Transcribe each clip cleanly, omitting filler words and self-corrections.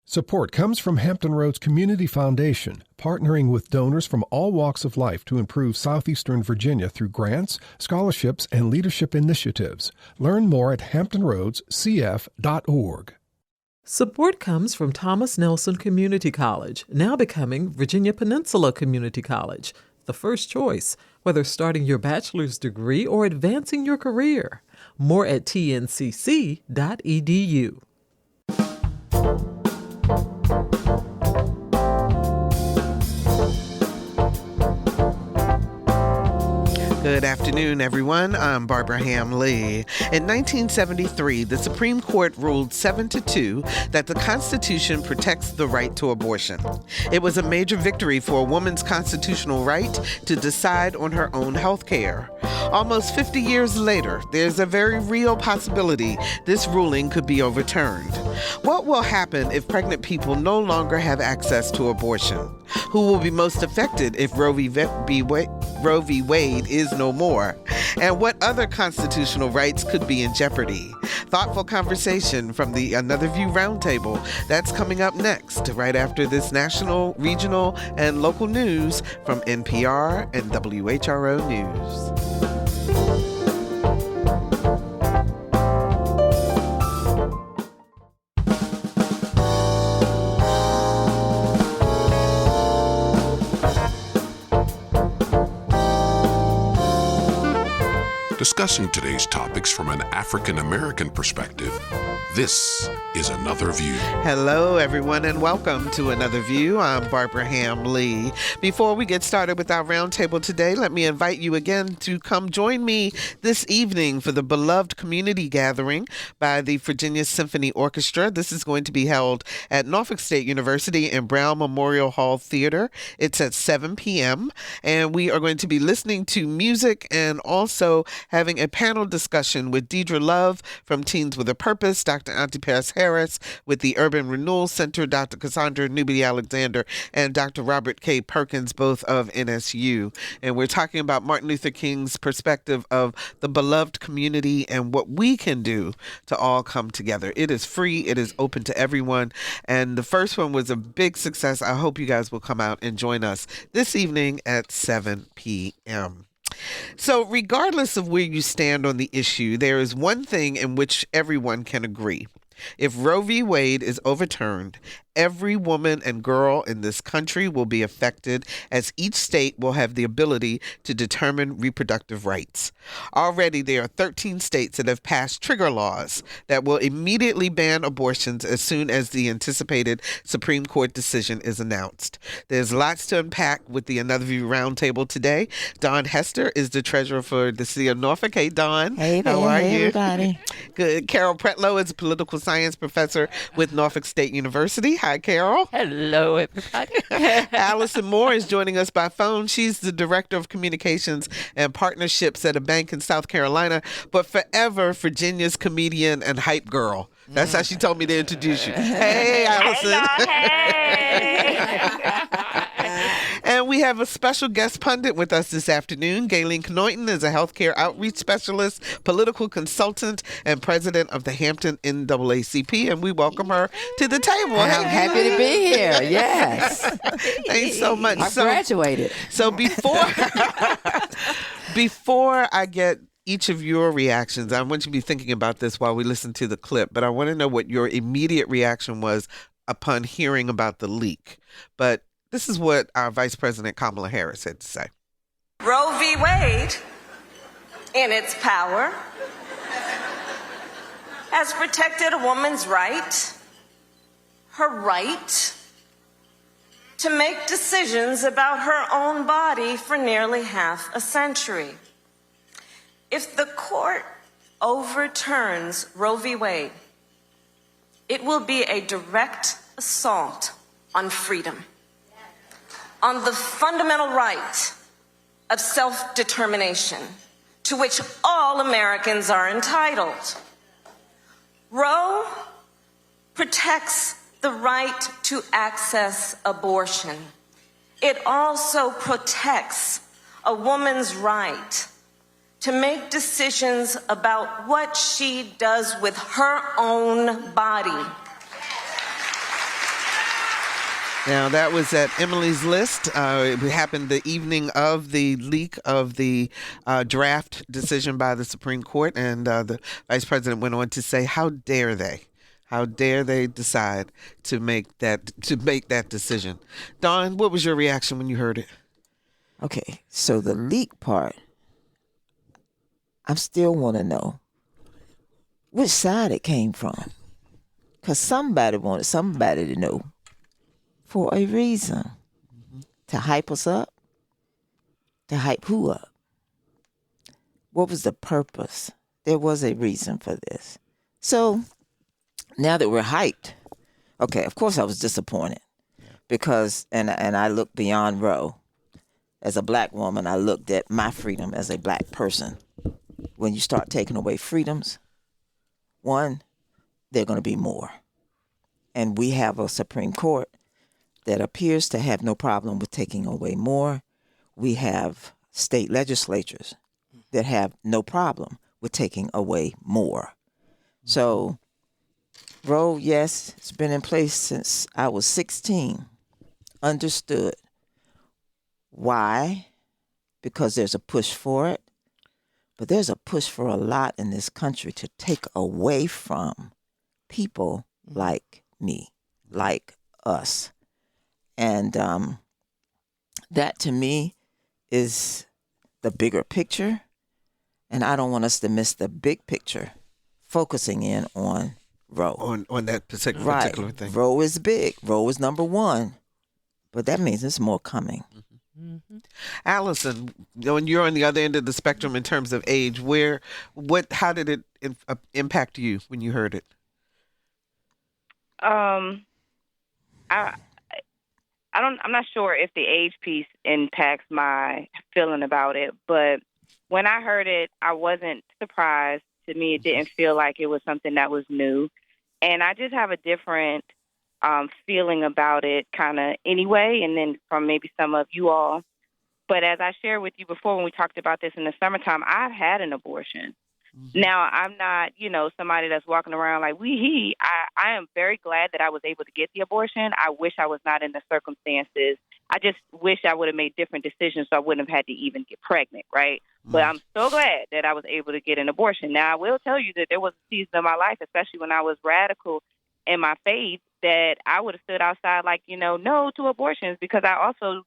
Support comes from Hampton Roads Community Foundation, partnering with donors from all walks of life to improve southeastern Virginia through grants, scholarships, and leadership initiatives. Learn more at hamptonroadscf.org. Support comes from Thomas Nelson Community College, now becoming Virginia Peninsula Community College, the first choice, whether starting your bachelor's degree or advancing your career. More at tncc.edu. Good afternoon, everyone. I'm Barbara Ham-Lee. In 1973, the Supreme Court ruled 7-2 that the Constitution protects the right to abortion. It was a major victory for a woman's constitutional right to decide on her own health care. Almost 50 years later, there's a very real possibility this ruling could be overturned. What will happen if pregnant people no longer have access to abortion? Who will be most affected if Roe v. Wade is no more? And what other constitutional rights could be in jeopardy? Thoughtful conversation from the Another View Roundtable. That's coming up next, right after this national, regional, and local news from NPR and WHRO News. Discussing today's topics from an African-American perspective, this is Another View. Hello, everyone, and welcome to Another View. I'm Barbara Ham-Lee. Before we get started with our roundtable today, let me invite you again to come join me this evening for the beloved community gathering by the Virginia Symphony Orchestra. This is going to be held at Norfolk State University in Brown Memorial Hall Theater. It's at 7 p.m., and we are going to be listening to music and also having a panel discussion with Deidre Love from Teens with a Purpose, Dr. Auntie Paris Harris with the Urban Renewal Center, Dr. Cassandra Newby-Alexander, and Dr. Robert K. Perkins, both of NSU. And we're talking about Martin Luther King's perspective of the beloved community and what we can do to all come together. It is free. It is open to everyone. And the first one was a big success. I hope you guys will come out and join us this evening at 7 p.m. So regardless of where you stand on the issue, there is one thing in which everyone can agree. If Roe v. Wade is overturned, every woman and girl in this country will be affected, as each state will have the ability to determine reproductive rights. Already, there are 13 states that have passed trigger laws that will immediately ban abortions as soon as the anticipated Supreme Court decision is announced. There's lots to unpack with the Another View Roundtable today. Dawn Hester is the treasurer for the City of Norfolk. Hey, Dawn. Hey there. How are hey, you? Everybody. Good. Carol Pretlow is a political science professor with Norfolk State University. Hi, Carol. Hello, everybody. Allison Moore is joining us by phone. She's the Director of Communications and Partnerships at a bank in South Carolina, but forever Virginia's comedian and hype girl. That's how she told me to introduce you. Hey, Allison. Hey. And we have a special guest pundit with us this afternoon. Gayleen Knoyton is a healthcare outreach specialist, political consultant, and president of the Hampton NAACP, and we welcome her to the table. I'm happy to be here. Yes. Thanks so much. I graduated. So before I get each of your reactions, I want you to be thinking about this while we listen to the clip, but I want to know what your immediate reaction was upon hearing about the leak. But this is what our Vice President Kamala Harris had to say. Roe v. Wade, in its power, has protected a woman's right, her right to make decisions about her own body for nearly half a century. If the court overturns Roe v. Wade, it will be a direct assault on freedom, on the fundamental right of self-determination to which all Americans are entitled. Roe protects the right to access abortion. It also protects a woman's right to make decisions about what she does with her own body. Now, that was at Emily's List. It happened the evening of the leak of the draft decision by the Supreme Court, and the vice president went on to say, "How dare they? How dare they decide to make that decision?" Dawn, what was your reaction when you heard it? Okay, so the leak part, I still want to know which side it came from. Because somebody wanted somebody to know for a reason. To hype us up? To hype who up? What was the purpose? There was a reason for this. So now that we're hyped, okay, of course I was disappointed because, and I looked beyond Roe. As a black woman, I looked at my freedom as a black person. When you start taking away freedoms, one, there are going to be more. And we have a Supreme Court that appears to have no problem with taking away more. We have state legislatures that have no problem with taking away more. So, Roe, yes, it's been in place since I was 16. Understood. Why? Because there's a push for it. But there's a push for a lot in this country to take away from people like me, like us. And that to me is the bigger picture. And I don't want us to miss the big picture, focusing in on Roe. On that particular thing. Roe is big. Roe is number one. But that means there's more coming. Mm-hmm. Allison, when you're on the other end of the spectrum in terms of age, how did it impact you when you heard it? I'm not sure if the age piece impacts my feeling about it, but when I heard it, I wasn't surprised. To me, it didn't feel like it was something that was new, and I just have a different feeling about it kind of anyway, and then from maybe some of you all. But as I shared with you before when we talked about this in the summertime, I've had an abortion. Mm-hmm. Now, I'm not, somebody that's walking around like I am very glad that I was able to get the abortion. I wish I was not in the circumstances. I just wish I would have made different decisions so I wouldn't have had to even get pregnant, right? Mm-hmm. But I'm so glad that I was able to get an abortion. Now, I will tell you that there was a season of my life, especially when I was radical in my faith, that I would have stood outside like, no to abortions because I also,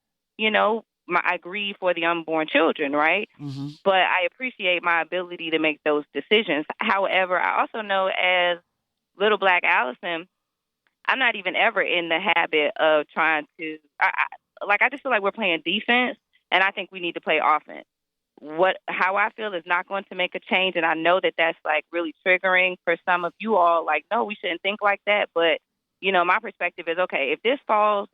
I grieve for the unborn children, right? Mm-hmm. But I appreciate my ability to make those decisions. However, I also know as little black Allison, I'm not even ever in the habit of trying to, I just feel like we're playing defense, and I think we need to play offense. How I feel is not going to make a change, and I know that that's like really triggering for some of you all. Like, no, we shouldn't think like that. But my perspective is okay. If this falls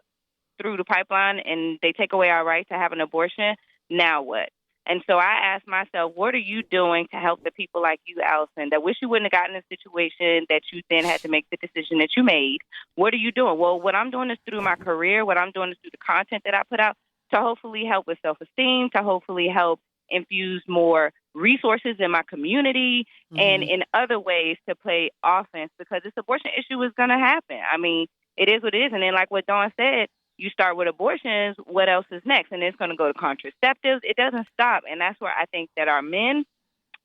through the pipeline and they take away our right to have an abortion, now what? And so I asked myself, what are you doing to help the people like you, Allison, that wish you wouldn't have gotten in a situation that you then had to make the decision that you made? What are you doing? Well, what I'm doing is through my career. What I'm doing is through the content that I put out to hopefully help with self-esteem, to hopefully help infuse more resources in my community and in other ways to play offense, because this abortion issue is going to happen. I mean, it is what it is. And then like what Dawn said, you start with abortions, what else is next? And it's going to go to contraceptives. It doesn't stop. And that's where I think that our men,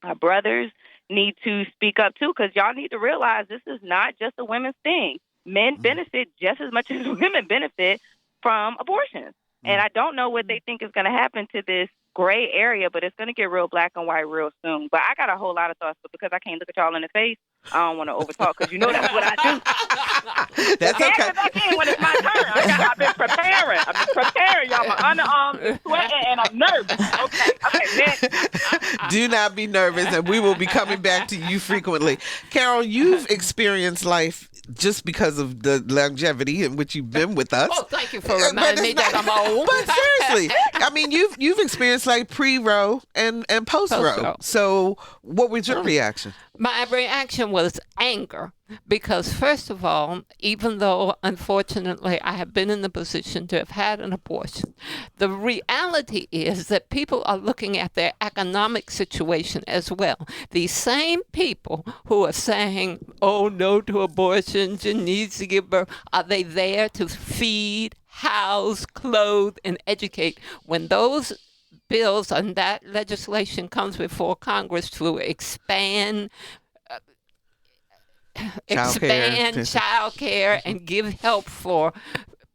our brothers need to speak up too, because y'all need to realize this is not just a women's thing. Men benefit just as much as women benefit from abortions. And I don't know what they think is going to happen to this gray area, but it's going to get real black and white real soon. But I got a whole lot of thoughts, but because I can't look at y'all in the face, I don't want to overtalk, because you know that's what I do. That's okay. Back in when it's my turn. I've been preparing. Y'all. My underarms is sweating, and I'm nervous. Okay, next. Do not be nervous, and we will be coming back to you frequently. Carol, you've experienced life just because of the longevity in which you've been with us. Oh, thank you for reminding me that I'm old. But seriously, I mean, you've experienced like pre-Roe and post-Roe. So what was your reaction? My reaction was anger, because first of all, even though unfortunately I have been in the position to have had an abortion, the reality is that people are looking at their economic situation as well. These same people who are saying, oh, no to abortions, you need to give birth, are they there to feed, house, clothe, and educate. When those bills and that legislation comes before Congress to expand child care and give help for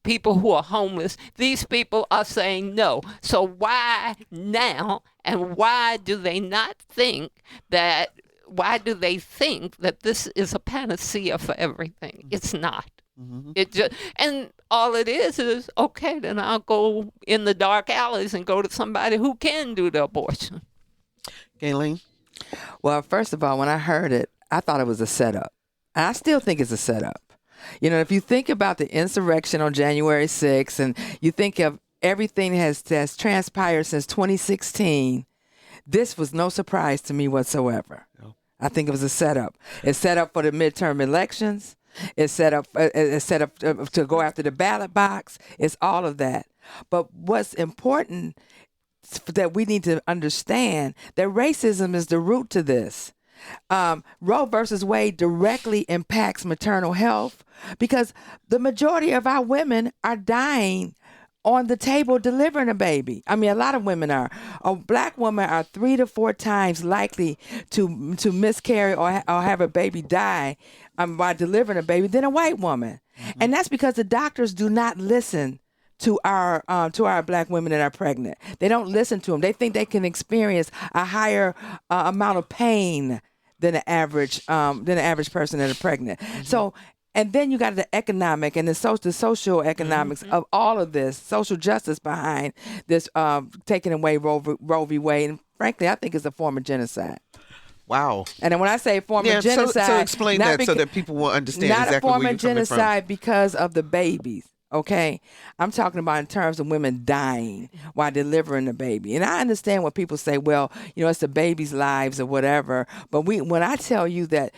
people who are homeless, these people are saying no. So why now, and why do they think that this is a panacea for everything? It's not. It just, and all it is okay, then I'll go in the dark alleys and go to somebody who can do the abortion. Gayleen? Well, first of all, when I heard it, I thought it was a setup. And I still think it's a setup. You know, if you think about the insurrection on January 6th, and you think of everything has transpired since 2016, this was no surprise to me whatsoever. No. I think it was a setup. It's set up for the midterm elections. It's set up to go after the ballot box. It's all of that. But what's important that we need to understand that racism is the root to this. Roe versus Wade directly impacts maternal health because the majority of our women are dying on the table delivering a baby. I mean, a lot of women are. Black women are 3 to 4 times likely to miscarry or have a baby die by delivering a baby than a white woman. Mm-hmm. And that's because the doctors do not listen to our black women that are pregnant. They don't listen to them. They think they can experience a higher amount of pain than the average person that are pregnant. Mm-hmm. So, and then you got the economic and the social economics of all of this, social justice behind this taking away Roe v. Wade. And frankly, I think it's a form of genocide. Wow. And then when I say form of genocide, so explain that so that people will understand exactly where you're coming from. Not a form of genocide because of the babies. Okay, I'm talking about in terms of women dying while delivering the baby. And I understand when people say, well, you know, it's the baby's lives or whatever. But when I tell you that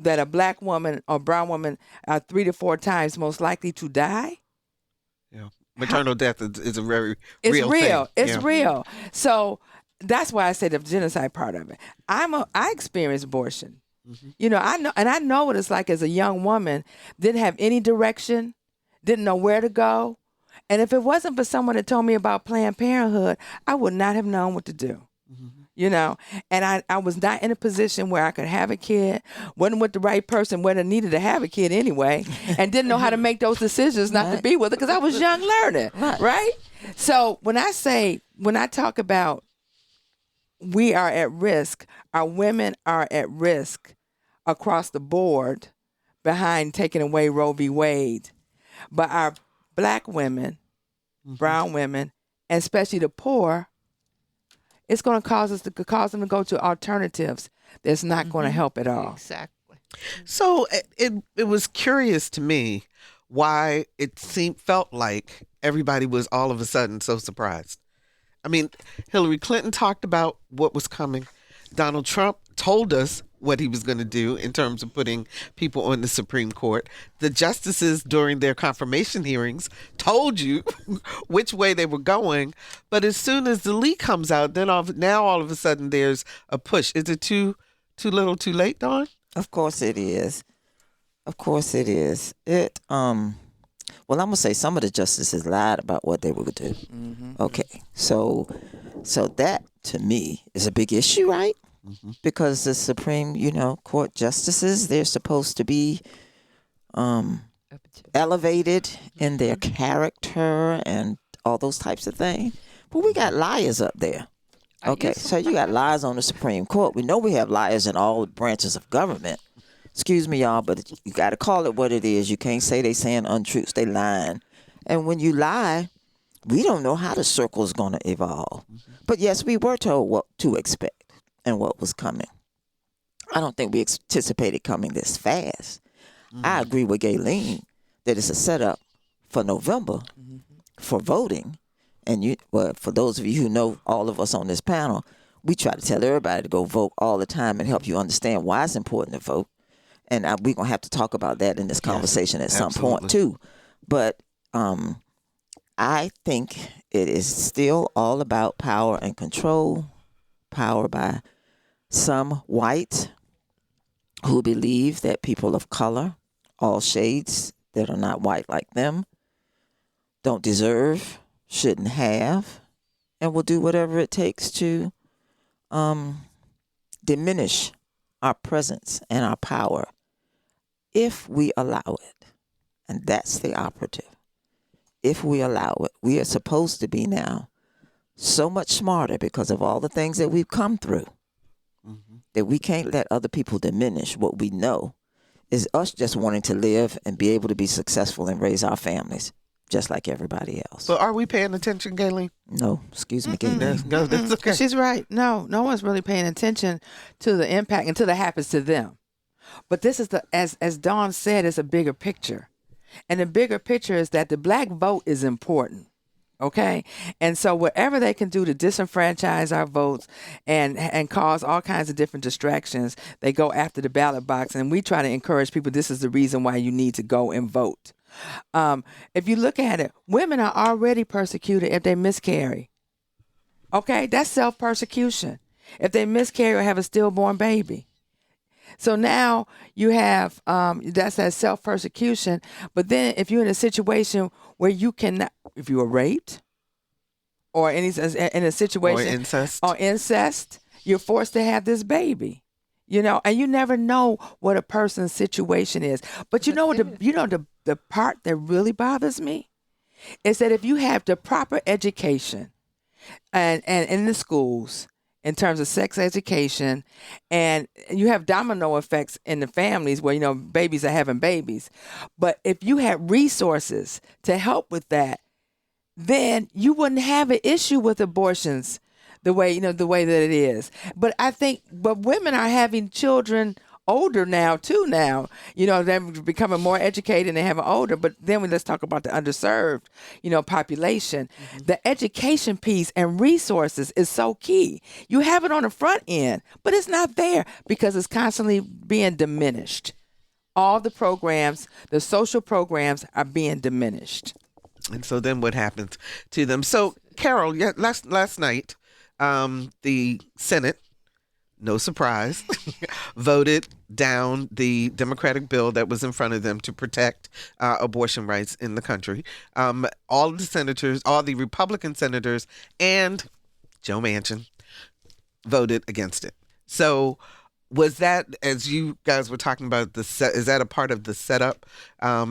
that a black woman or brown woman are 3 to 4 times most likely to die. Yeah, maternal death is a very real thing. It's real. So that's why I say the genocide part of it. I experienced abortion. Mm-hmm. You know, I know what it's like as a young woman, didn't have any direction. Didn't know where to go. And if it wasn't for someone that told me about Planned Parenthood, I would not have known what to do. Mm-hmm. You know, and I was not in a position where I could have a kid, wasn't with the right person, whether I needed to have a kid anyway, and didn't know how to make those decisions not to be with it because I was young learning, right? So when I talk about we are at risk, our women are at risk across the board behind taking away Roe v. Wade. But our black women, brown women, and especially the poor, it's going to cause them to go to alternatives that's not going to help at all. Exactly. So it was curious to me why it felt like everybody was all of a sudden so surprised. I mean, Hillary Clinton talked about what was coming. Donald Trump told us what he was going to do in terms of putting people on the Supreme Court. The justices during their confirmation hearings told you which way they were going. But as soon as the leak comes out, then now all of a sudden there's a push. Is it too little too late, Dawn? Of course it is. Of course it is. Well, I'm going to say some of the justices lied about what they would do. Mm-hmm. Okay. So that, to me, is a big issue, right? Mm-hmm. Because the Supreme, Court justices, they're supposed to be elevated in their character and all those types of things. But we got liars up there. Okay, so you got liars on the Supreme Court. We know we have liars in all branches of government. Excuse me, y'all, but you got to call it what it is. You can't say they saying untruths. They lying. And when you lie, we don't know how the circle is going to evolve. Mm-hmm. But yes, we were told what to expect and what was coming. I don't think we anticipated coming this fast. Mm-hmm. I agree with Gayleen that it's a setup for November for voting. And for those of you who know all of us on this panel, we try to tell everybody to go vote all the time and help you understand why it's important to vote. And we're going to have to talk about that in this conversation at some point too. But I think it is still all about power and control, power by some whites who believe that people of color, all shades that are not white like them, don't deserve, shouldn't have, and will do whatever it takes to diminish our presence and our power if we allow it. And that's the operative. If we allow it, we are supposed to be now so much smarter because of all the things that we've come through that we can't let other people diminish what we know is us just wanting to live and be able to be successful and raise our families just like everybody else. So are we paying attention, Gayleen? No, excuse me, Gayleen. No, that's okay. She's right. No one's really paying attention to the impact until it happens to them. But this is as Dawn said, it's a bigger picture. And the bigger picture is that the black vote is important. Okay. And so whatever they can do to disenfranchise our votes and cause all kinds of different distractions, they go after the ballot box. And we try to encourage people, this is the reason why you need to go and vote. If you look at it, women are already persecuted if they miscarry. Okay. That's self-persecution. If they miscarry or have a stillborn baby. So now you have that's that self-persecution. But then if you're in a situation where you cannot, if you were raped or in a situation or incest, you're forced to have this baby. And you never know what a person's situation is. But you know what the part that really bothers me is that if you have the proper education and in the schools in terms of sex education, and you have domino effects in the families where, babies are having babies. But if you had resources to help with that, then you wouldn't have an issue with abortions the way that it is. But women are having children older now too. They're becoming more educated and they have older. But then let's talk about the underserved, population. Mm-hmm. The education piece and resources is so key. You have it on the front end, but it's not there because it's constantly being diminished. All the programs, the social programs are being diminished. And so then what happens to them? So Carol, last night, the Senate, no surprise, voted down the Democratic bill that was in front of them to protect abortion rights in the country. All of the senators, all the Republican senators, and Joe Manchin voted against it. So was that, as you guys were talking about, is that a part of the setup?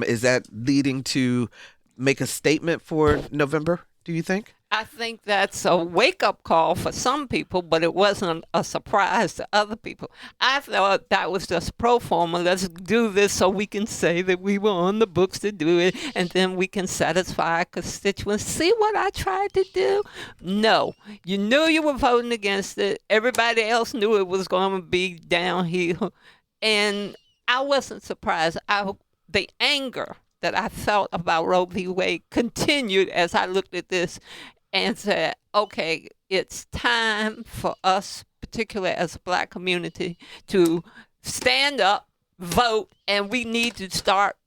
Is that leading to make a statement for November, do you think? I think that's a wake-up call for some people, but it wasn't a surprise to other people. I thought that was just pro forma. Let's do this so we can say that we were on the books to do it, and then we can satisfy our constituents. See what I tried to do? No. You knew you were voting against it. Everybody else knew it was going to be downhill. And I wasn't surprised. The anger that I felt about Roe v. Wade continued as I looked at this and said, okay, it's time for us, particularly as a black community, to stand up, vote, and we need to start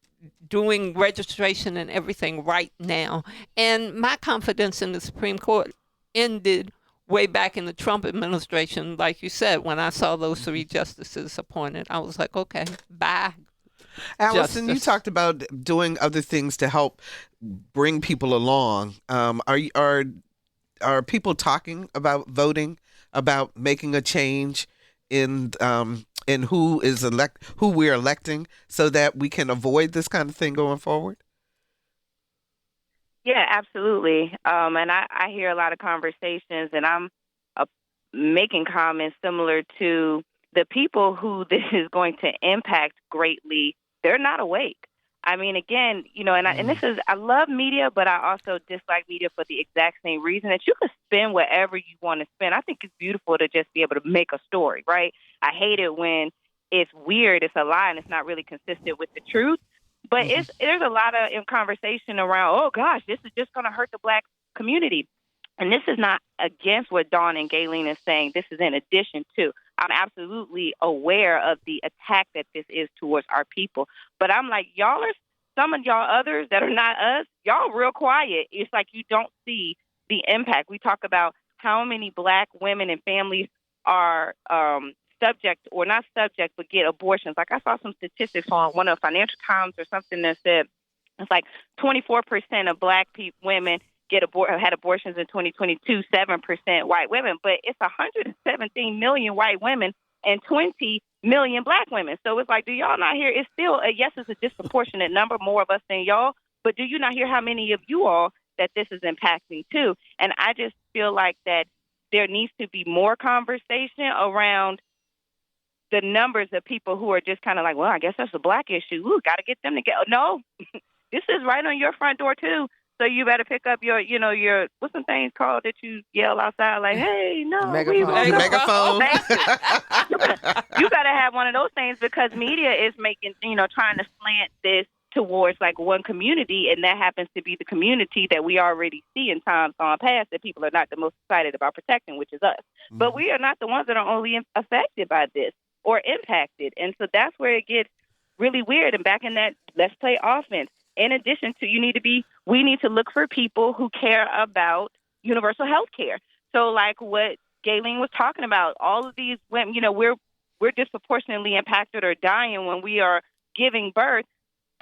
doing registration and everything right now. And my confidence in the Supreme Court ended way back in the Trump administration, like you said, when I saw those three justices appointed. I was like, okay, bye. Allison, you talked about doing other things to help bring people along. Are people talking about voting, about making a change in who we're electing, so that we can avoid this kind of thing going forward? Yeah, absolutely. And I hear a lot of conversations, and I'm making comments similar to the people who this is going to impact greatly. They're not awake. I mean, again, I love media, but I also dislike media for the exact same reason that you can spend whatever you want to spend. I think it's beautiful to just be able to make a story, right? I hate it when it's weird, it's a lie, and it's not really consistent with the truth. But there's a lot of conversation around, oh, gosh, this is just going to hurt the black community. And this is not against what Dawn and Gayleen is saying. This is in addition to. I'm absolutely aware of the attack that this is towards our people. But I'm like, some of y'all others that are not us, y'all real quiet. It's like you don't see the impact. We talk about how many black women and families are subject, or not subject, but get abortions. Like I saw some statistics on one of the Financial Times or something that said It's like 24% of black women had abortions in 2022, 7% white women, but it's 117 million white women and 20 million black women. So it's like, do y'all not hear? It's still, yes, it's a disproportionate number, more of us than y'all, but do you not hear how many of you all that this is impacting too? And I just feel like that there needs to be more conversation around the numbers of people who are just kind of like, well, I guess that's a black issue. Ooh, got to get them together. No, this is right on your front door too. So you better pick up your what's some things called that you yell outside like, hey, no, Megaphone. Your megaphone. You better have one of those things, because media is making, trying to slant this towards like one community, and that happens to be the community that we already see in times gone past that people are not the most excited about protecting, which is us. Mm-hmm. But we are not the ones that are only affected by this or impacted. And so that's where it gets really weird. And back in that, let's play offense. In addition to, we need to look for people who care about universal health care. So like what Gayleen was talking about, all of these women, we're disproportionately impacted or dying when we are giving birth.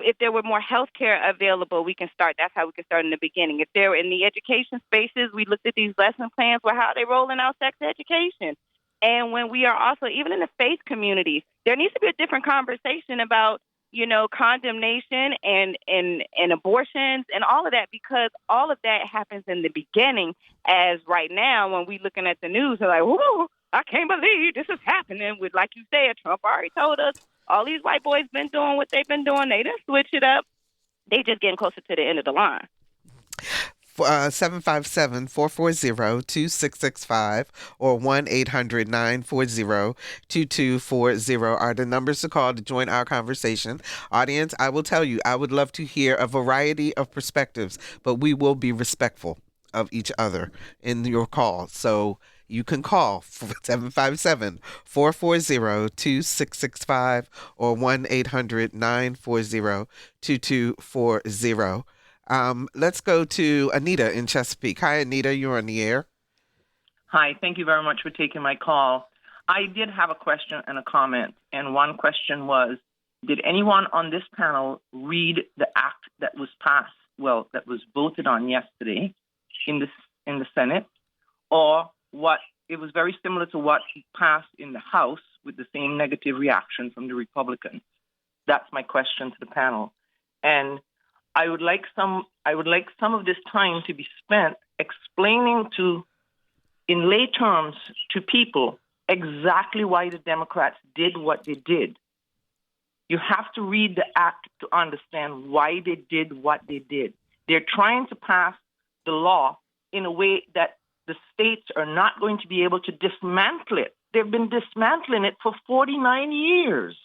If there were more health care available, we can start. That's how we can start in the beginning. If they're in the education spaces, we looked at these lesson plans. Well, how are they rolling out sex education? And when we are also, even in the faith communities, there needs to be a different conversation about, condemnation and abortions and all of that, because all of that happens in the beginning. As right now, when we looking at the news, we're like, whoa, I can't believe this is happening. With, like you said, Trump already told us all these white boys been doing what they've been doing. They didn't switch it up. They just getting closer to the end of the line. 757-440-2665 or 1-800-940-2240 are the numbers to call to join our conversation. Audience, I will tell you, I would love to hear a variety of perspectives, but we will be respectful of each other in your call. So you can call 757-440-2665 or 1-800-940-2240. Let's go to Anita in Chesapeake. Hi, Anita. You're on the air. Hi. Thank you very much for taking my call. I did have a question and a comment. And one question was, did anyone on this panel read the act that was passed, that was voted on yesterday in the Senate? Or what? It was very similar to what passed in the House with the same negative reaction from the Republicans. That's my question to the panel. And I would like some of this time to be spent explaining in lay terms to people exactly why the Democrats did what they did. You have to read the act to understand why they did what they did. They're trying to pass the law in a way that the states are not going to be able to dismantle it. They've been dismantling it for 49 years.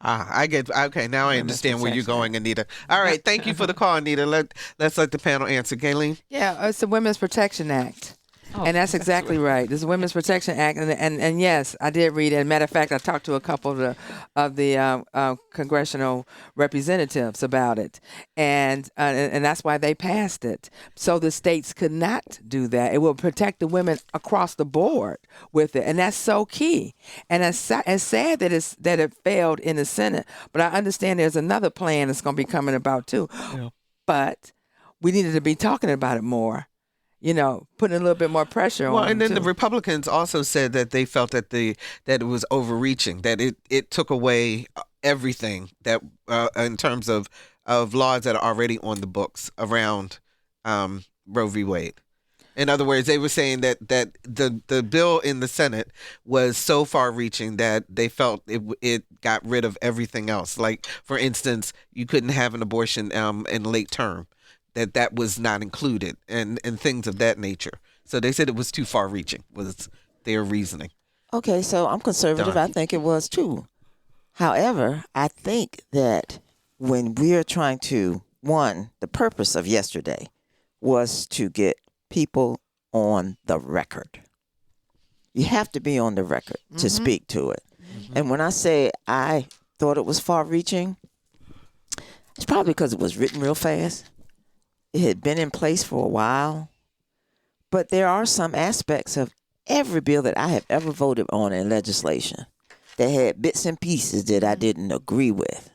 I get, okay, now I understand where you're going, Anita. All right, thank you for the call, Anita. Let's let the panel answer. Gayleen? Yeah, it's the Women's Protection Act. And that's exactly right. This is the Women's Protection Act, and yes, I did read it. Matter of fact, I talked to a couple of the congressional representatives about it, and that's why they passed it. So the states could not do that. It will protect the women across the board with it, and that's so key. And it's sad that it failed in the Senate, but I understand there's another plan that's going to be coming about too. Yeah. But we needed to be talking about it more. Putting a little bit more pressure on. Well, and then the Republicans also said that they felt that it was overreaching, that it took away everything that in terms of laws that are already on the books around Roe v. Wade. In other words, they were saying that the bill in the Senate was so far-reaching that they felt it got rid of everything else. Like, for instance, you couldn't have an abortion in late term. That was not included, and things of that nature. So they said it was too far-reaching, was their reasoning. Okay, so I'm conservative. I think it was too. However, I think that when we are trying to, the purpose of yesterday was to get people on the record. You have to be on the record to speak to it. Mm-hmm. And when I say I thought it was far-reaching, it's probably because it was written real fast. It had been in place for a while, but there are some aspects of every bill that I have ever voted on in legislation that had bits and pieces that I didn't agree with.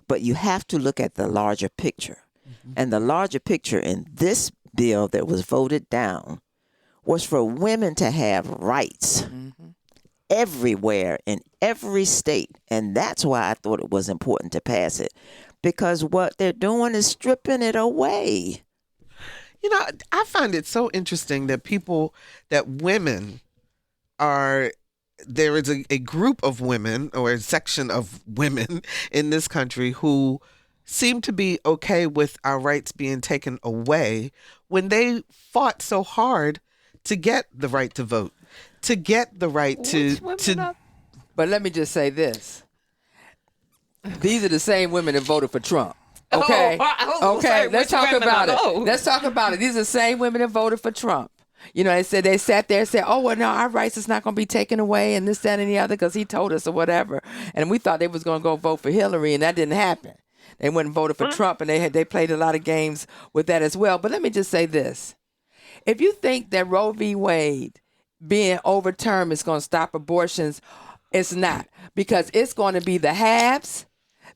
But you have to look at the larger picture. And the larger picture in this bill that was voted down was for women to have rights everywhere in every state. And that's why I thought it was important to pass it, because what they're doing is stripping it away. You know, I find it so interesting that women are, there is a group of women or a section of women in this country who seem to be okay with our rights being taken away when they fought so hard to get the right to vote, to get the right to. But let me just say this. These are the same women that voted for Trump. Okay. Let's talk about it. Let's talk about it. These are the same women that voted for Trump. You know, they sat there and said, oh, well, no, our rights is not going to be taken away and this, that, and the other because he told us or whatever. And we thought they was going to go vote for Hillary, and that didn't happen. They went and voted for Trump, and they played a lot of games with that as well. But let me just say this. If you think that Roe v. Wade being overturned is going to stop abortions, it's not. Because it's going to be the haves.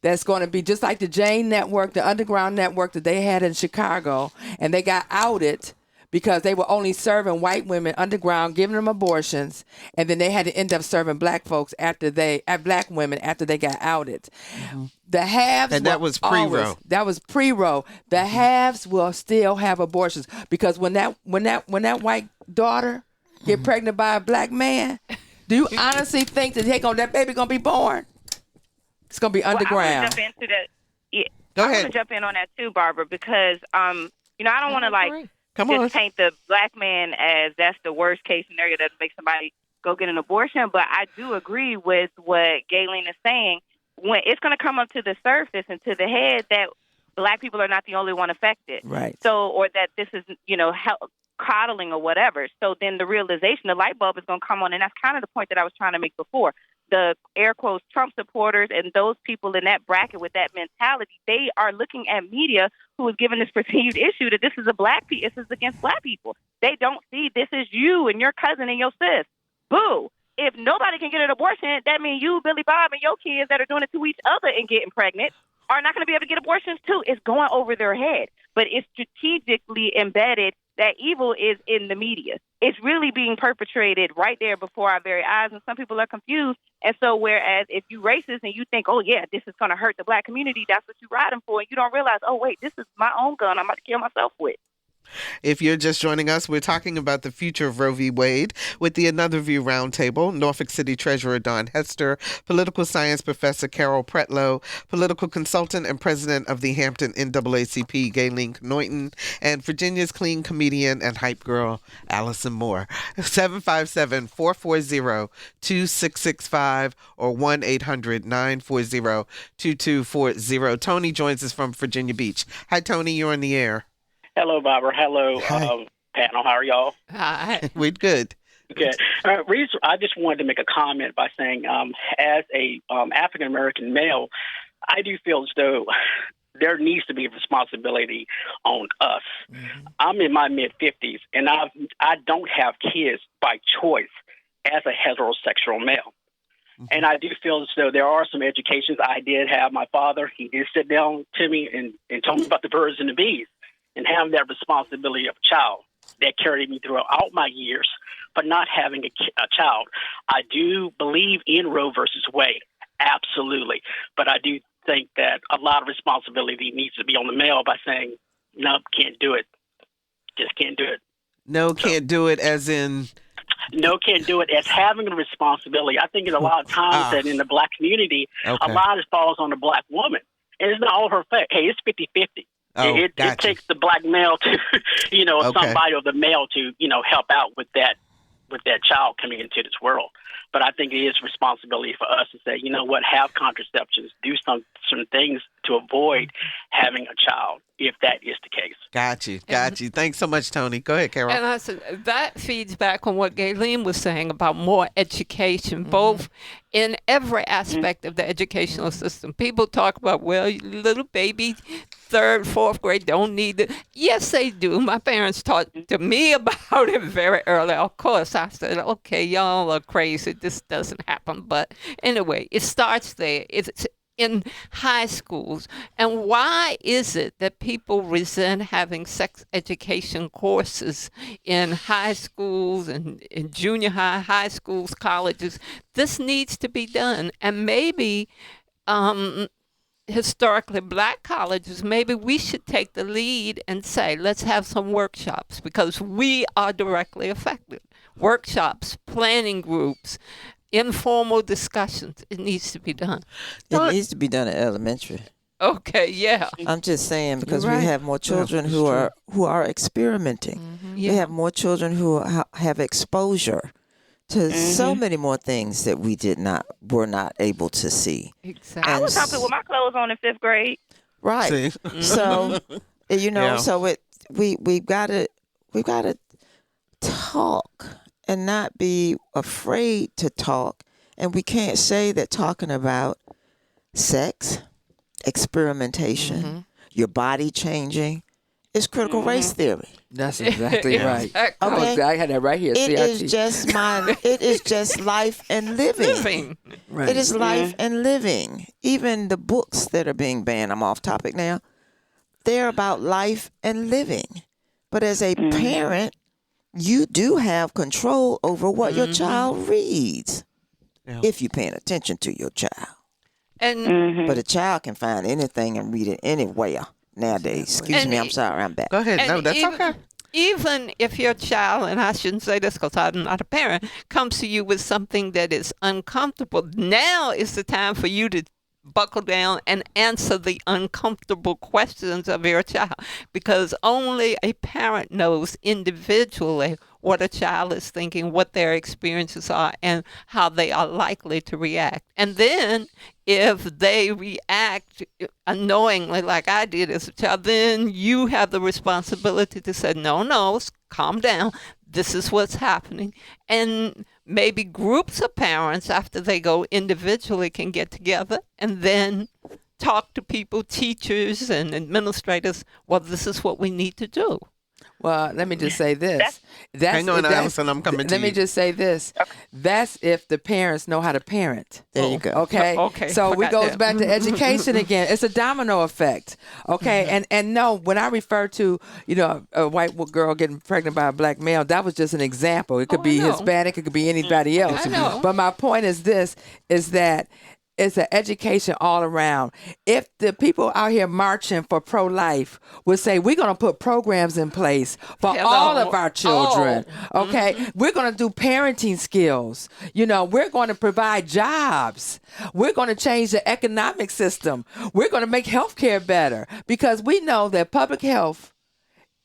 That's going to be just like the Jane Network, the underground network that they had in Chicago, and they got outed because they were only serving white women underground, giving them abortions, and then they had to end up serving black folks black women after they got outed. The haves, and that was pre-Roe. That was pre-Roe. The haves will still have abortions because when that white daughter get pregnant by a black man, do you honestly think that that baby gonna be born? It's gonna be underground. I want to jump into that. Yeah, Go ahead. I want to jump in on that too, Barbara, because I don't want to paint the black man as that's the worst case scenario that makes somebody go get an abortion. But I do agree with what Gayleen is saying. When it's going to come up to the surface and to the head that black people are not the only one affected. Right. So, or that this is, coddling or whatever. So then the realization, the light bulb is going to come on. And that's kind of the point that I was trying to make before. The air quotes Trump supporters and those people in that bracket with that mentality, they are looking at media who is given this perceived issue that this is this is against black people. They don't see this is you and your cousin and your sis. Boo. If nobody can get an abortion, that means you, Billy Bob, and your kids that are doing it to each other and getting pregnant are not going to be able to get abortions too. It's going over their head. But it's strategically embedded. That evil is in the media. It's really being perpetrated right there before our very eyes, and some people are confused. And so whereas if you racist and you think, oh, yeah, this is going to hurt the black community, that's what you're riding for, and you don't realize, oh, wait, this is my own gun I'm about to kill myself with. If you're just joining us, we're talking about the future of Roe v. Wade with the Another View Roundtable. Norfolk City Treasurer Don Hester, political science professor Carol Pretlow, political consultant and president of the Hampton NAACP Gayleen Knoyton, and Virginia's clean comedian and hype girl Allison Moore. 757-440-2665 or 1-800-940-2240. Tony joins us from Virginia Beach. Hi, Tony. You're on the air. Hello, Barbara. Hello, panel. How are y'all? Hi. We're good. Okay. I just wanted to make a comment by saying, as a African American male, I do feel as though there needs to be a responsibility on us. Mm-hmm. I'm in my mid-50s, and I don't have kids by choice as a heterosexual male. Mm-hmm. And I do feel as though there are some educations I did have. My father, he did sit down to me and told me about the birds and the bees. And having that responsibility of a child that carried me throughout my years, but not having a child. I do believe in Roe versus Wade, absolutely. But I do think that a lot of responsibility needs to be on the male by saying, nope, can't do it. Just can't do it. No, can't do it as in... No, can't do it as having a responsibility. I think in a lot of times that in the black community, a lot of it falls on the black woman. And it's not all her fault. Hey, it's 50-50. It takes the black male to, somebody or the male to, help out with that child coming into this world. But I think it is responsibility for us to say, you know what, have contraceptions, do some things to avoid having a child, if that is the case. Got you. Thanks so much, Tony. Go ahead, Carol. And I said, that feeds back on what Gayleen was saying about more education, both in every aspect of the educational system. People talk about, well, little baby, 3rd, 4th grade don't need it. Yes, they do. My parents talked to me about it very early. Of course, I said, okay, y'all are crazy. This doesn't happen. But anyway, it starts there. in high schools. And why is it that people resent having sex education courses in high schools and in junior high schools, colleges? This needs to be done. And maybe historically black colleges, maybe we should take the lead and say, let's have some workshops, because we are directly affected. Workshops, planning groups, informal discussions. It needs to be done. It needs to be done at elementary. Okay, yeah. I'm just saying, because You're right. we have more children who are experimenting. Yeah. We have more children who have exposure to so many more things that we were not able to see. Exactly. I was helping with my clothes on in 5th grade. Right. So, so we've got to talk and not be afraid to talk. And we can't say that talking about sex, experimentation, your body changing is critical race theory. That's exactly right. Okay. I had that right here. It CRT. is just life and living. Right. It is life and living. Even the books that are being banned, I'm off topic now, they're about life and living. But as a parent, you do have control over what your child reads if you're paying attention to your child. And But a child can find anything and read it anywhere nowadays. Excuse me, I'm sorry, I'm back. Go ahead. No, that's okay. Even if your child, and I shouldn't say this because I'm not a parent, comes to you with something that is uncomfortable, now is the time for you to buckle down and answer the uncomfortable questions of your child, because only a parent knows individually what a child is thinking, what their experiences are, and how they are likely to react. And then if they react unknowingly like I did as a child, then you have the responsibility to say, no, calm down. This is what's happening. And maybe groups of parents, after they go individually, can get together and then talk to people, teachers and administrators. Well, this is what we need to do. Well, let me just say this. Hang on, Allison, I'm coming to you. Let me just say this. That's if the parents know how to parent. There you go. Okay. Okay. So we Forgot goes that. back to education again. It's a domino effect. Okay. And no, when I refer to, a white girl getting pregnant by a black male, that was just an example. It could be Hispanic. It could be anybody else. I know. But my point is this, is that it's an education all around. If the people out here marching for pro-life would say, we're going to put programs in place for all of our children, okay? We're going to do parenting skills. We're going to provide jobs. We're going to change the economic system. We're going to make healthcare better, because we know that public health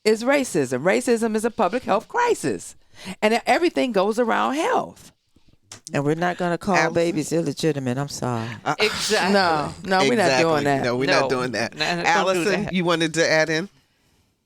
is racism. Racism is a public health crisis. And everything goes around health. And we're not going to call babies illegitimate. I'm sorry. Exactly. No, we're not doing that. No, we're not doing that. Allison, you wanted to add in?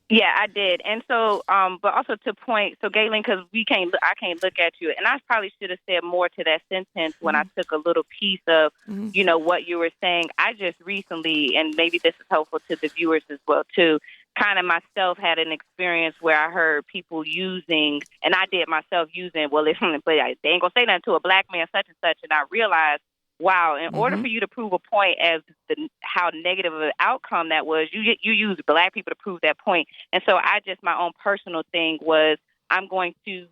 Yeah, I did. And so, but also to point, so Galen, because I can't look at you, and I probably should have said more to that sentence when I took a little piece of, what you were saying. I just recently, and maybe this is helpful to the viewers as well too, kind of myself had an experience where I heard people using, and I did myself using, well, but they ain't gonna say nothing to a black man, such and such, and I realized, wow, in order for you to prove a point as how negative of an outcome that was, you use black people to prove that point. And so my own personal thing was, I'm going to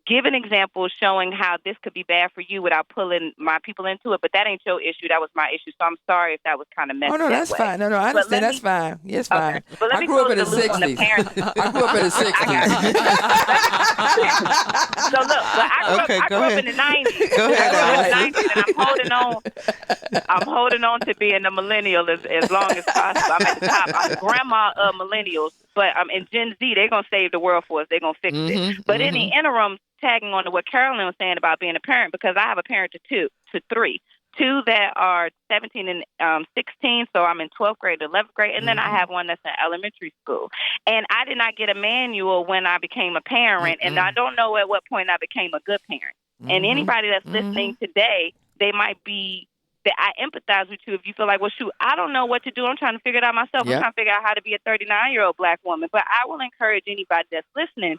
give an example showing how this could be bad for you without pulling my people into it. But that ain't your issue. That was my issue. So I'm sorry if that was kind of messy. Oh, no, that's fine. No, I understand. That's fine. Yes, fine. Okay. But I grew up in the 60s. I grew up in the 60s. So look, I grew up in the 90s. Go ahead, Allison. And I'm holding on to being a millennial as long as possible. I'm at the top. I'm the grandma of millennials. But in Gen Z, they're going to save the world for us. They're going to fix it. But in the interim, tagging on to what Carolyn was saying about being a parent, because I have a parent to three. Two that are 17 and 16, so I'm in 12th grade, 11th grade, and then I have one that's in elementary school. And I did not get a manual when I became a parent, and I don't know at what point I became a good parent. And anybody that's listening today, they might be, that I empathize with you if you feel like, well, shoot, I don't know what to do. I'm trying to figure it out myself. I'm trying to figure out how to be a 39-year-old black woman. But I will encourage anybody that's listening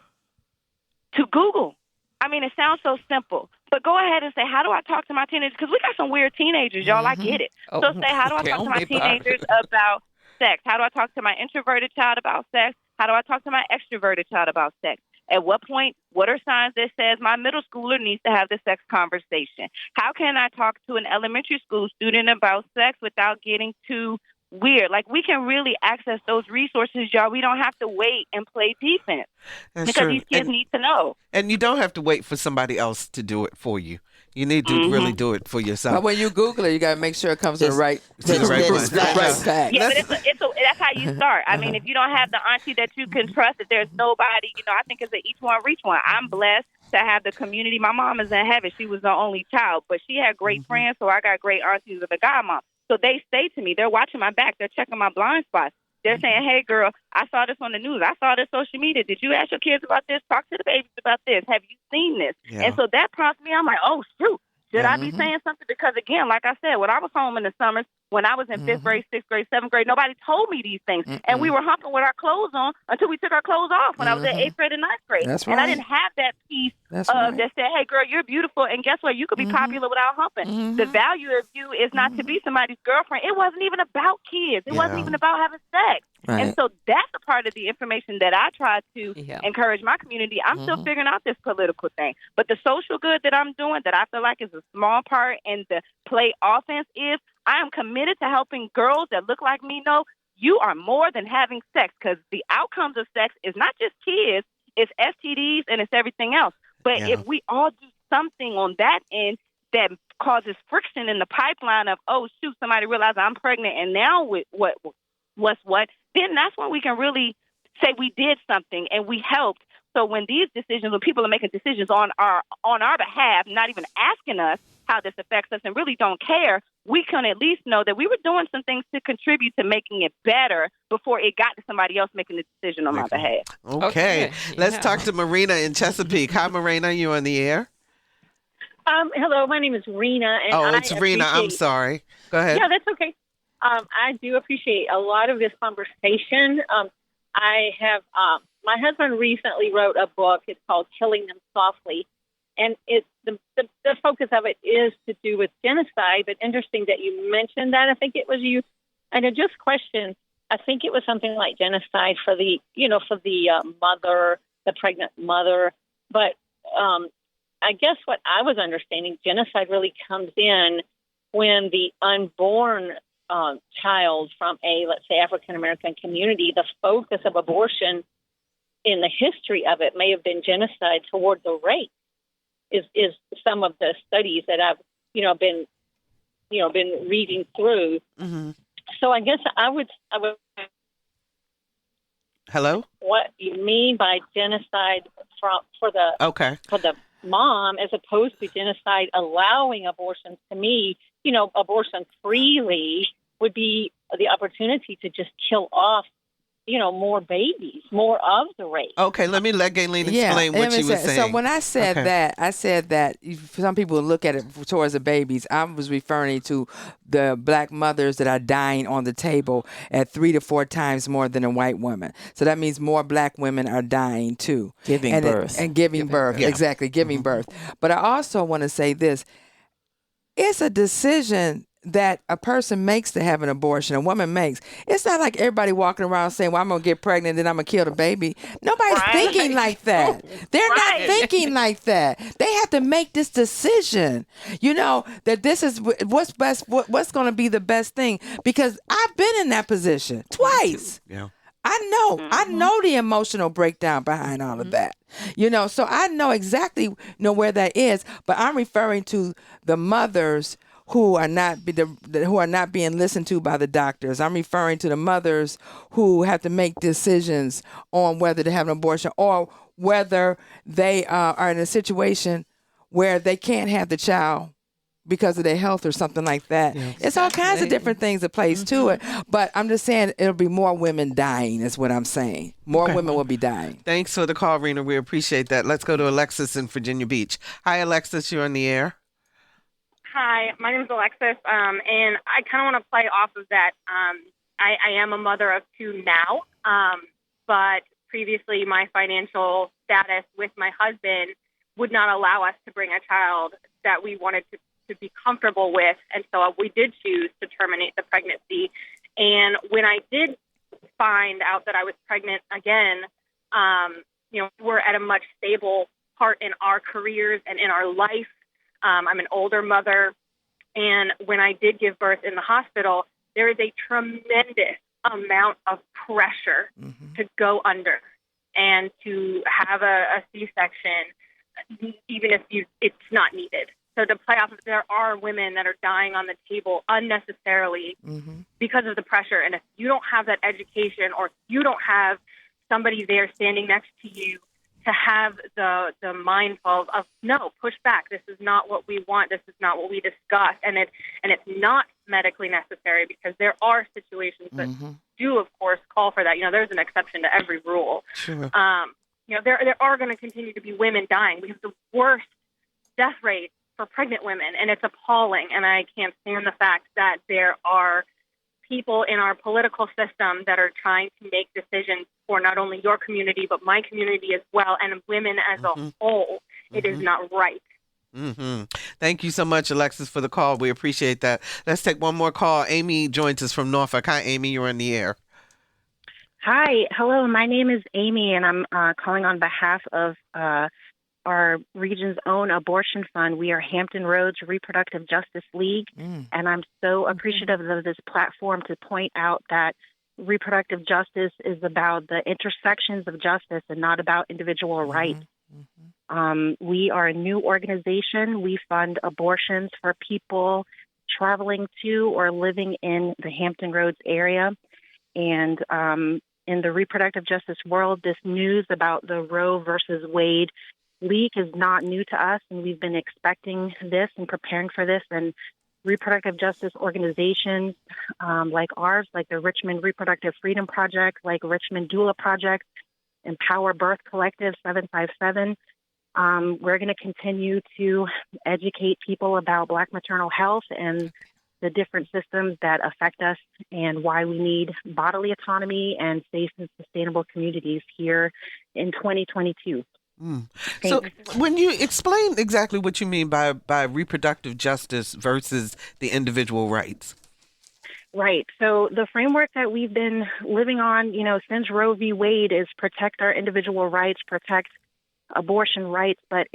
to Google. I mean, it sounds so simple, But go ahead and say, how do I talk to my teenagers? Because we got some weird teenagers, y'all. I get it. Oh, So say, how do I tell talk to my me about it. teenagers about sex? How do I talk to my introverted child about sex? How do I talk to my extroverted child about sex? At what point, what are signs that says my middle schooler needs to have the sex conversation? How can I talk to an elementary school student about sex without getting too weird? Like, we can really access those resources, y'all. We don't have to wait and play defense. That's Because true. these kids need to know. And you don't have to wait for somebody else to do it for you. You need to really do it for yourself. But when you Google it, you got to make sure it comes to the right the right one. fact. Yeah, but that's how you start. I mean, if you don't have the auntie that you can trust, if there's nobody, I think it's each one reach one. I'm blessed to have the community. My mom is in heaven. She was the only child, but she had great friends, so I got great aunties with a godmom. So they say to me, they're watching my back. They're checking my blind spots. They're saying, hey, girl, I saw this on the news. I saw this social media. Did you ask your kids about this? Talk to the babies about this. Have you seen this? Yeah. And so that prompts me. I'm like, oh, shoot. Should I be saying something? Because, again, like I said, when I was home in the summers, when I was in 5th grade, 6th grade, 7th grade, nobody told me these things. And we were humping with our clothes on until we took our clothes off when I was at 8th grade and 9th grade. That's And I right. didn't have that piece That's of right. that said, hey, girl, you're beautiful. And guess what? You could be popular without humping. The value of you is not to be somebody's girlfriend. It wasn't even about kids. It wasn't even about having sex. Right. And so that's a part of the information that I try to encourage my community. I'm still figuring out this political thing. But the social good that I'm doing that I feel like is a small part in the play offense is I am committed to helping girls that look like me know you are more than having sex, because the outcomes of sex is not just kids, it's STDs and it's everything else. But if we all do something on that end that causes friction in the pipeline of, oh, shoot, somebody realized I'm pregnant and now what's what, then that's when we can really say we did something and we helped. So when these decisions, when people are making decisions on our behalf, not even asking us how this affects us and really don't care, we can at least know that we were doing some things to contribute to making it better before it got to somebody else making the decision on my behalf. Okay. Let's talk to Marina in Chesapeake. Hi, Marina. You on the air? Hello, my name is Rena. And it's Rena. I'm sorry. Go ahead. Yeah, that's okay. I do appreciate a lot of this conversation. I have my husband recently wrote a book. It's called Killing Them Softly. And it's the focus of it is to do with genocide. But interesting that you mentioned that. I think it was you. And I just questioned. I think it was something like genocide for the mother, the pregnant mother. But I guess what I was understanding, genocide really comes in when the unborn child from a, let's say, African-American community, the focus of abortion in the history of it may have been genocide toward the rape. Is some of the studies that I've been reading through. So I guess I would Hello? What you mean by genocide for the mom, as opposed to genocide allowing abortions? To me, abortion freely would be the opportunity to just kill off more babies, more of the rape. Okay, let Gayleen explain what she was saying. So when I said that some people look at it towards the babies, I was referring to the black mothers that are dying on the table at 3 to 4 times more than a white woman. So that means more black women are dying too. Giving birth. Giving birth. Yeah. Exactly, giving birth. But I also want to say this. It's a decision that a person makes to have an abortion, a woman makes. It's not like everybody walking around saying, well, I'm going to get pregnant, then I'm going to kill the baby. Nobody's thinking like that. They're not thinking like that. They have to make this decision, that this is what's best, what's going to be the best thing. Because I've been in that position twice. Yeah. I know the emotional breakdown behind all of that. So I know exactly where that is, but I'm referring to the mothers who are not being listened to by the doctors. I'm referring to the mothers who have to make decisions on whether to have an abortion or whether they are in a situation where they can't have the child because of their health or something like that. Yeah. It's all kinds of different things that plays to it. But I'm just saying it'll be more women dying is what I'm saying. More women will be dying. Thanks for the call, Rena. We appreciate that. Let's go to Alexis in Virginia Beach. Hi, Alexis. You're on the air. Hi, my name is Alexis, and I kind of want to play off of that. I am a mother of 2 now, but previously my financial status with my husband would not allow us to bring a child that we wanted to be comfortable with. And so we did choose to terminate the pregnancy. And when I did find out that I was pregnant again, we're at a much stable part in our careers and in our life. I'm an older mother. And when I did give birth in the hospital, there is a tremendous amount of pressure to go under and to have a C-section, even if it's not needed. So to play off of, there are women that are dying on the table unnecessarily because of the pressure. And if you don't have that education, or if you don't have somebody there standing next to you to have the mindful of, no, push back. This is not what we want. This is not what we discussed. And it's not medically necessary, because there are situations that do, of course, call for that. There's an exception to every rule. Sure. There are going to continue to be women dying. We have the worst death rate for pregnant women, and it's appalling. And I can't stand the fact that there are people in our political system that are trying to make decisions for not only your community, but my community as well, and women as a whole. It is not right. Thank you so much, Alexis, for the call. We appreciate that. Let's take one more call. Amy joins us from Norfolk. Hi, Amy. You're on the air. Hi. Hello. My name is Amy, and I'm calling on behalf of our region's own abortion fund. We are Hampton Roads Reproductive Justice League, and I'm so appreciative of this platform to point out that reproductive justice is about the intersections of justice and not about individual rights. We are a new organization. We fund abortions for people traveling to or living in the Hampton Roads area. And in the reproductive justice world, this news about the Roe versus Wade leak is not new to us, and we've been expecting this and preparing for this. And reproductive justice organizations like ours, like the Richmond Reproductive Freedom Project, like Richmond Doula Project, Empower Birth Collective 757, we're going to continue to educate people about Black maternal health and the different systems that affect us, and why we need bodily autonomy and safe and sustainable communities here in 2022. So when you explain exactly what you mean by reproductive justice versus the individual rights. Right. So the framework that we've been living on, since Roe v. Wade is protect our individual rights, protect abortion rights, but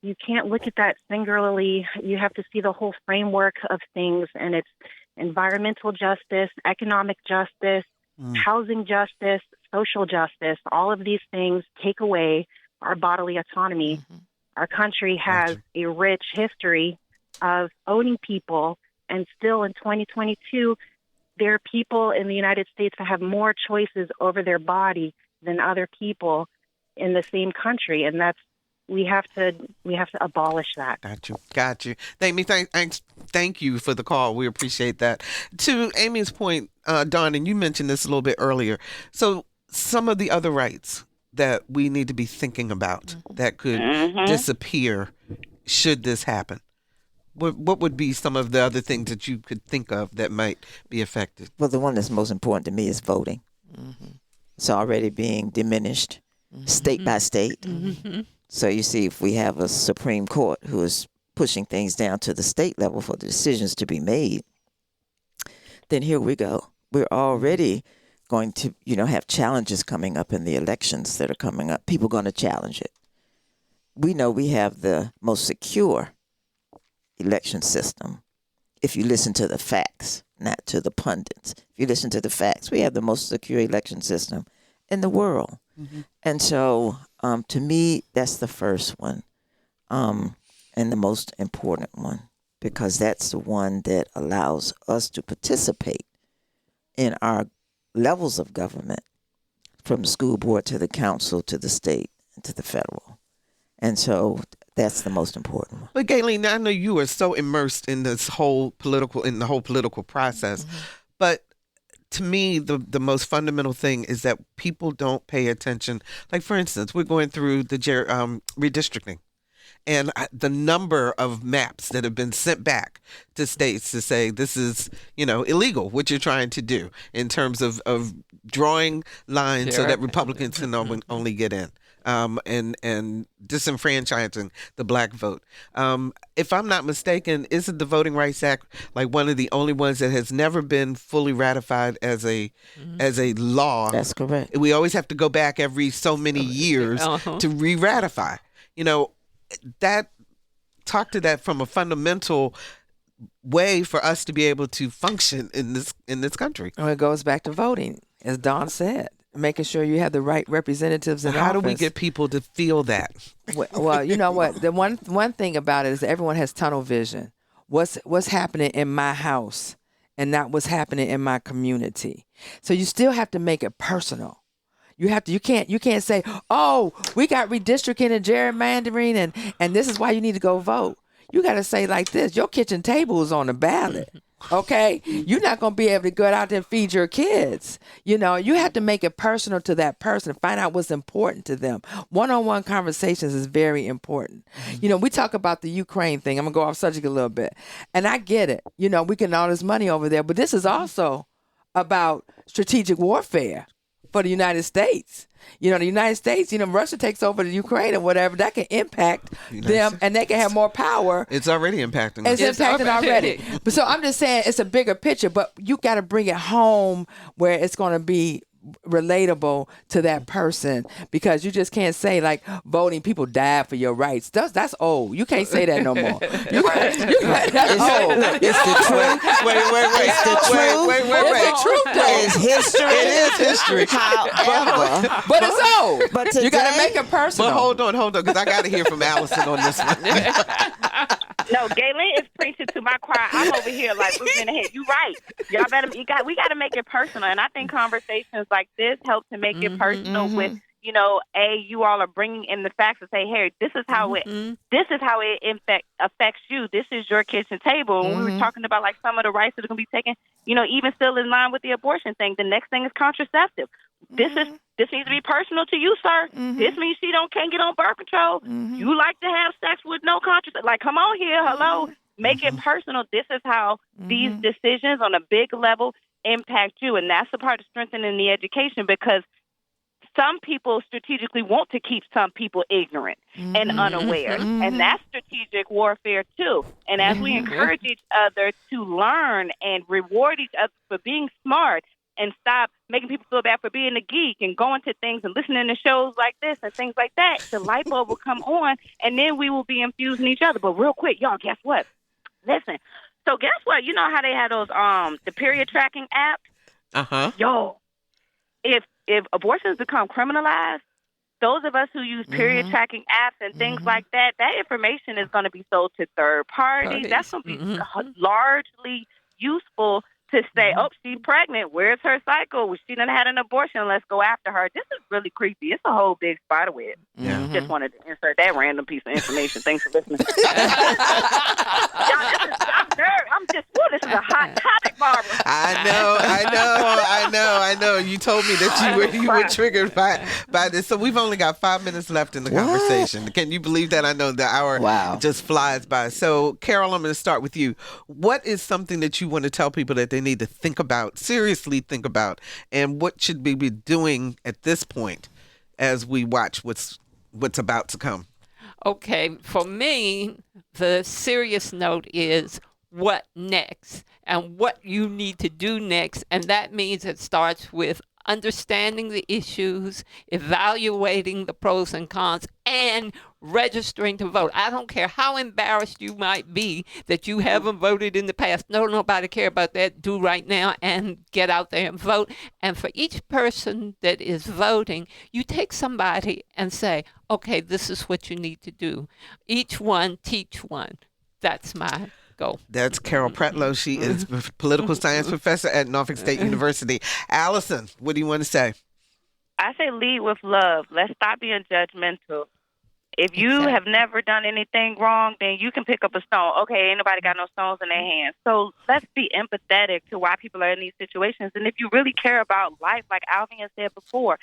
you can't look at that singularly. You have to see the whole framework of things, and it's environmental justice, economic justice, housing justice, social justice. All of these things take away our bodily autonomy. Our country has a rich history of owning people, and still in 2022, there are people in the United States that have more choices over their body than other people in the same country, and we have to abolish that. Got you. Thank you for the call. We appreciate that. To Amy's point, Dawn, and you mentioned this a little bit earlier. So some of the other rights that we need to be thinking about that could disappear should this happen. What would be some of the other things that you could think of that might be affected? Well, the one that's most important to me is voting. It's already being diminished state by state. So you see, if we have a Supreme Court who is pushing things down to the state level for the decisions to be made, then here we go. We're already going to, have challenges coming up in the elections that are coming up. People are going to challenge it. We know we have the most secure election system. If you listen to the facts, not to the pundits. If you listen to the facts, we have the most secure election system in the world. And so, to me, that's the first one, and the most important one, because that's the one that allows us to participate in our levels of government, from the school board to the council to the state and to the federal. And so that's the most important one. But Gayleen, I know you are so immersed in the whole political process, but to me, the most fundamental thing is that people don't pay attention. Like, for instance, we're going through the redistricting. And the number of maps that have been sent back to states to say this is, illegal, what you're trying to do in terms of drawing lines so that Republicans can only get in. and disenfranchising the black vote. If I'm not mistaken, isn't the Voting Rights Act like one of the only ones that has never been fully ratified as a law? That's correct. We always have to go back every so many years to re-ratify. Talk to that from a fundamental way for us to be able to function in this country. Well, it goes back to voting, as Don said, making sure you have the right representatives in office. How do we get people to feel that? Well, you know what? The one thing about it is that everyone has tunnel vision. What's happening in my house and not what's happening in my community. So you still have to make it personal. You can't say, oh, we got redistricting and gerrymandering and this is why you need to go vote. You got to say like this, your kitchen table is on the ballot. Okay, you're not going to be able to go out there and feed your kids. You have to make it personal to that person, find out what's important to them. One-on-one conversations is very important. We talk about the Ukraine thing. I'm going to go off subject a little bit. And I get it. We getting all this money over there, but this is also about strategic warfare for the United States. The United States, Russia takes over the Ukraine or whatever, that can impact them and they can have more power. It's already impacting us. It's impacting already. But so I'm just saying it's a bigger picture, but you got to bring it home where it's going to be relatable to that person, because you just can't say like voting people died for your rights. That's old. You can't say that no more. That's old. It's the truth. Wait. It's the truth. Wait. It's the truth, though. It's history. It is history. However, but it's old. But today, you got to make it personal. But hold on, because I got to hear from Allison on this one. No, Galen is preaching to my choir. I'm over here like moving ahead. You right. We got to make it personal, and I think conversations like this help to make it personal. With you all are bringing in the facts and say, hey, this is how it affects you. This is your kitchen table. And we were talking about like some of the rights that are going to be taken. Even still in line with the abortion thing. The next thing is contraceptive. This needs to be personal to you, sir. This means she can't get on birth control. You like to have sex with no contraceptive. Like, come on here, hello. Make it personal. This is how these decisions on a big level impact you, and that's the part of strengthening the education, because some people strategically want to keep some people ignorant and unaware, and that's strategic warfare too. And as we encourage each other to learn and reward each other for being smart, and stop making people feel bad for being a geek and going to things and listening to shows like this and things like that, the light bulb will come on, and then we will be infusing each other. But real quick, y'all, guess what? Listen. So guess what? You know how they had those the period tracking apps? Yo, if abortions become criminalized, those of us who use period tracking apps and things like that, that information is going to be sold to third parties. That's going to be largely useful to say, oh, she's pregnant. Where's her cycle? Well, she done had an abortion. Let's go after her. This is really creepy. It's a whole big spider web. Just wanted to insert that random piece of information. Thanks for listening. Y'all, this is a hot topic, Barbara. I know. You told me that you were triggered by this. So we've only got 5 minutes left in the conversation. Can you believe that? I know the hour just flies by. So, Carol, I'm going to start with you. What is something that you want to tell people that they need to think about, seriously think about, and what should we be doing at this point as we watch what's about to come? Okay, for me, the serious note is what next and what you need to do next. And that means it starts with understanding the issues, evaluating the pros and cons, and registering to vote. I don't care how embarrassed you might be that you haven't voted in the past. No, nobody care about that. Do right now and get out there and vote. And for each person that is voting, you take somebody and say, okay, this is what you need to do. Each one, teach one. That's my goal. That's Carol Pretlow. She is a political science professor at Norfolk State University. Allison, what do you want to say? I say lead with love. Let's stop being judgmental. If you have never done anything wrong, then you can pick up a stone. Okay, ain't nobody got no stones in their hands. So let's be empathetic to why people are in these situations. And if you really care about life, like Alvin has said before,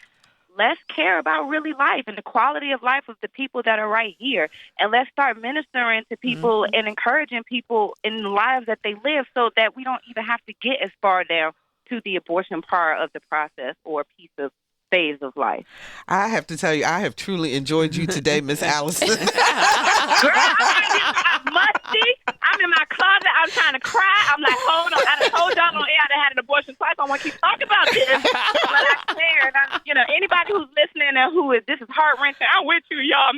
let's care about really life and the quality of life of the people that are right here. And let's start ministering to people and encouraging people in the lives that they live, so that we don't even have to get as far down to the abortion part of the process or a piece of phase of life. I have to tell you, I have truly enjoyed you today, Miss Allison. Girl, I'm musty. I'm in my closet. I'm trying to cry. I'm like, hold on. I done told y'all on air I done had an abortion twice. I want to keep talking about this. But I swear, anybody who's listening and this is heart-wrenching, I'm with you, y'all.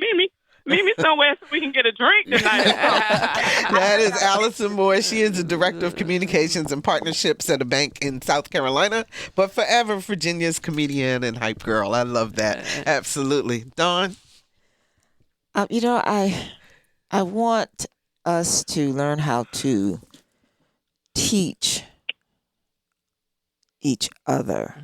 Meet me somewhere so we can get a drink tonight. That is Allison Moore. She is the Director of Communications and Partnerships at a bank in South Carolina, but forever Virginia's comedian and hype girl. I love that. Absolutely. Dawn? I want us to learn how to teach each other.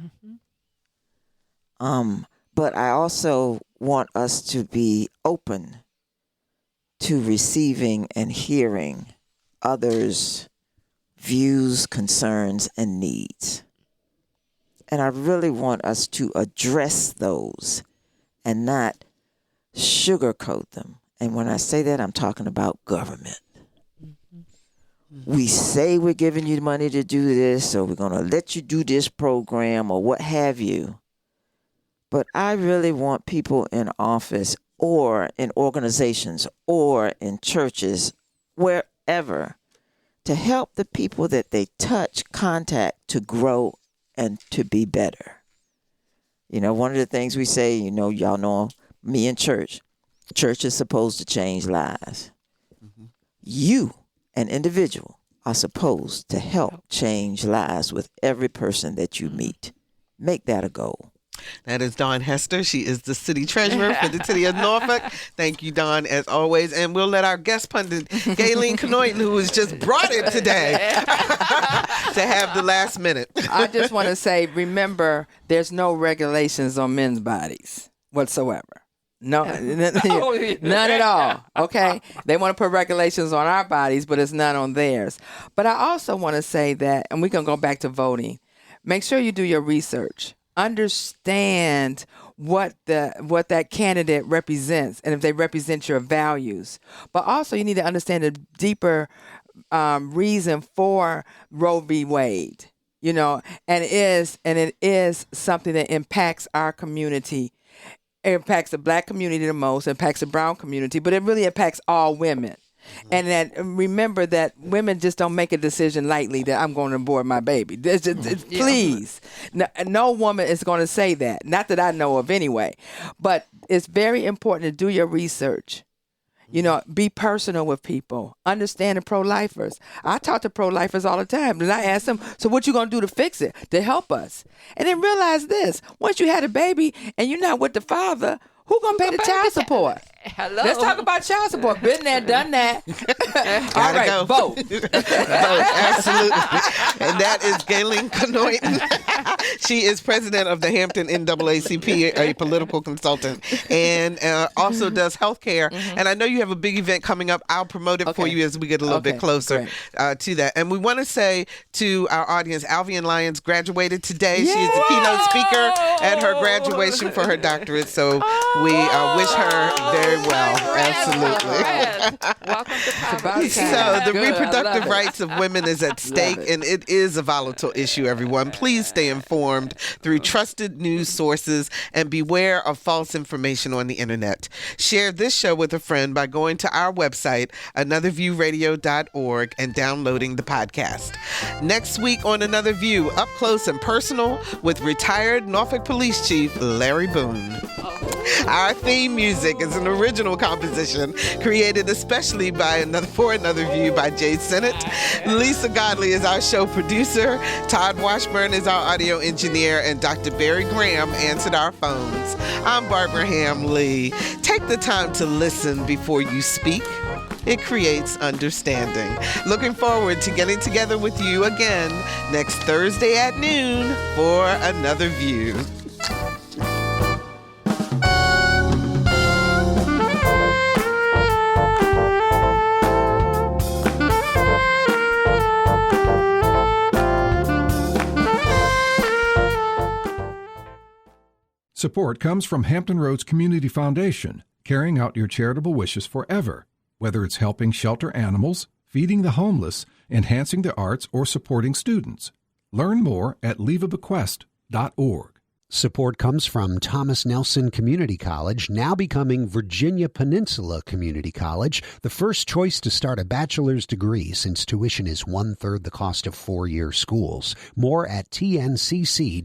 But I also want us to be open to receiving and hearing others' views, concerns, and needs. And I really want us to address those and not sugarcoat them. And when I say that, I'm talking about government. We say we're giving you money to do this, or we're going to let you do this program, or what have you. But I really want people in office or in organizations or in churches, wherever, to help the people that they touch, contact, to grow and to be better. One of the things we say, y'all know me in church. Church is supposed to change lives. You, an individual, are supposed to help change lives with every person that you meet. Make that a goal. That is Dawn Hester. She is the city treasurer for the city of Norfolk. Thank you, Dawn, as always. And we'll let our guest pundit, Gayleen Knoyton, who has just brought it today, to have the last minute. I just want to say, remember, there's no regulations on men's bodies whatsoever. No, none at all. Okay, they want to put regulations on our bodies, but it's none on theirs. But I also want to say that, and we can go back to voting. Make sure you do your research. Understand what that candidate represents, and if they represent your values. But also, you need to understand the deeper reason for Roe v. Wade. And it is something that impacts our community. It impacts the black community the most, impacts the brown community, but it really impacts all women. And that remember that women just don't make a decision lightly that I'm going to abort my baby. Please. No woman is going to say that. Not that I know of anyway. But it's very important to do your research. Be personal with people. Understand the pro-lifers. I talk to pro-lifers all the time. And I ask them, so what you going to do to fix it, to help us? And then realize this. Once you had a baby and you're not with the father, who going to pay the child support? Hello. Let's talk about child support. Been there, done that. All right, go. Vote. Vote, absolutely. And that is Gayleen Knoyton. She is president of the Hampton NAACP, a political consultant, and also does healthcare. And I know you have a big event coming up. I'll promote it for you as we get a little bit closer to that. And we want to say to our audience, Alvian Lyons graduated today. She is the keynote speaker at her graduation for her doctorate. So we wish her very well. Absolutely. Welcome to power. So the reproductive rights of women is at stake, and it is a volatile issue, everyone. Please stay informed through trusted news sources and beware of false information on the internet. Share this show with a friend by going to our website, anotherviewradio.org, and downloading the podcast. Next week on Another View, up close and personal with retired Norfolk Police Chief Larry Boone. Our theme music is an original composition created especially for Another View by Jay Sennett. Lisa Godley is our show producer. Todd Washburn is our audio engineer, and Dr. Barry Graham answered our phones. I'm Barbara Ham Lee. Take the time to listen before you speak. It creates understanding. Looking forward to getting together with you again next Thursday at noon for Another View. Support comes from Hampton Roads Community Foundation, carrying out your charitable wishes forever, whether it's helping shelter animals, feeding the homeless, enhancing the arts, or supporting students. Learn more at leaveabequest.org. Support comes from Thomas Nelson Community College, now becoming Virginia Peninsula Community College, the first choice to start a bachelor's degree since tuition is 1/3 the cost of four-year schools. More at tncc.edu.